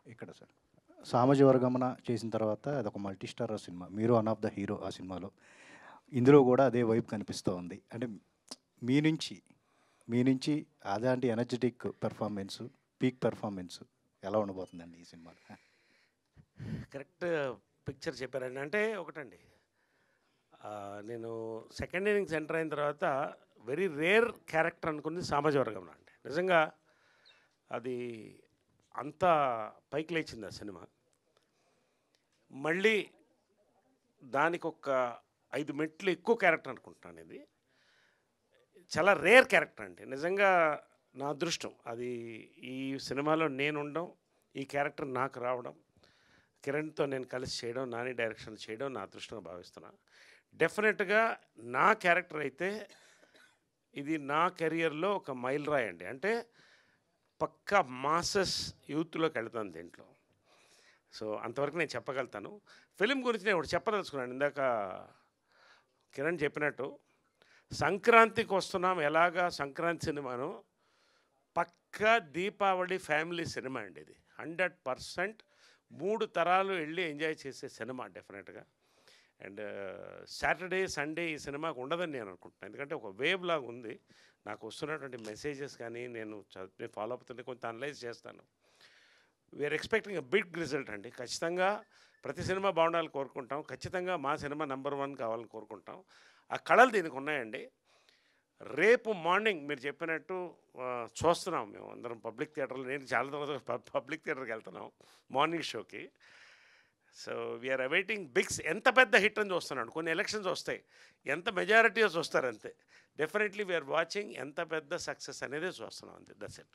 ఇక్కడ సార్ 'సామజవర్గమన' చేసిన తర్వాత అదొక మల్టీ స్టారర్ సినిమా. మీరు వన్ ఆఫ్ ద హీరో ఆ సినిమాలో. ఇందులో గూడా అదే వైబ్ కనిపిస్తూ ఉంది. అంటే మీ నుంచి మీ నుంచి అలాంటి ఎనర్జెటిక్ పెర్ఫార్మెన్స్, పీక్ పెర్ఫార్మెన్స్ ఎలా ఉండబోతుందండి ఈ సినిమాలో? కరెక్ట్ పిక్చర్ చెప్పారండి. అంటే ఒకటండి, నేను సెకండ్ ఇన్నింగ్స్ ఎంటర్ అయిన తర్వాత వెరీ రేర్ క్యారెక్టర్ అనుకుంది సామాజిక వర్గంలో అండి. నిజంగా అది అంత పైకి లేచింది ఆ సినిమా. మళ్ళీ దానికి ఒక 5 మెట్లు ఎక్కువ క్యారెక్టర్ అనుకుంటున్నాను ఇది. చాలా రేర్ క్యారెక్టర్ అండి. నిజంగా నా అదృష్టం అది. ఈ సినిమాలో నేను ఉండడం, ఈ క్యారెక్టర్ నాకు రావడం, కిరణ్తో నేను కలిసి చేయడం, నాని డైరెక్షన్ చేయడం నా అదృష్టంగా భావిస్తున్నాను. డెఫినెట్గా నా క్యారెక్టర్ అయితే ఇది నా కెరియర్లో ఒక మైల్ రాయి అండి. అంటే పక్కా మాసెస్ యూత్లోకి వెళ్తాను దీంట్లో. సో అంతవరకు నేను చెప్పగలుగుతాను. ఫిలిం గురించి నేను ఒకటి చెప్పదలుచుకున్నాను. ఇందాక కిరణ్ చెప్పినట్టు సంక్రాంతికి వస్తున్నాం, ఎలాగా సంక్రాంతి సినిమాను పక్కా దీపావళి ఫ్యామిలీ సినిమా అండి ఇది. 100% 3 తరాలు వెళ్ళి ఎంజాయ్ చేసే సినిమా డెఫినెట్గా. అండ్ సాటర్డే సండే ఈ సినిమాకు ఉండదని నేను అనుకుంటున్నాను. ఎందుకంటే ఒక వేవ్ లాగా ఉంది. నాకు వస్తున్నటువంటి మెసేజెస్ కానీ నేను ఫాలో అవుతుంటే కొంత అనలైజ్ చేస్తాను. We're expecting a big result అండి. ఖచ్చితంగా ప్రతి సినిమా బాగుండాలని కోరుకుంటాం. ఖచ్చితంగా మా సినిమా నెంబర్ 1 కావాలని కోరుకుంటాం. ఆ కళలు దీనికి ఉన్నాయండి. రేపు మార్నింగ్ మీరు చెప్పినట్టు చూస్తున్నాం మేము అందరం పబ్లిక్ థియేటర్లో. నేను చాలా తర్వాత పబ్లిక్ థియేటర్కి వెళ్తున్నాం మార్నింగ్ షోకి. సో వీఆర్ అవైటింగ్ బిగ్స్. ఎంత పెద్ద హిట్ అని చూస్తున్నాడు. కొన్ని ఎలక్షన్స్ వస్తాయి, ఎంత మెజారిటీస్ వస్తారు అంతే. డెఫినెట్లీ వీఆర్ వాచింగ్ ఎంత పెద్ద సక్సెస్ అనేది చూస్తున్నాం అంతే. That's it.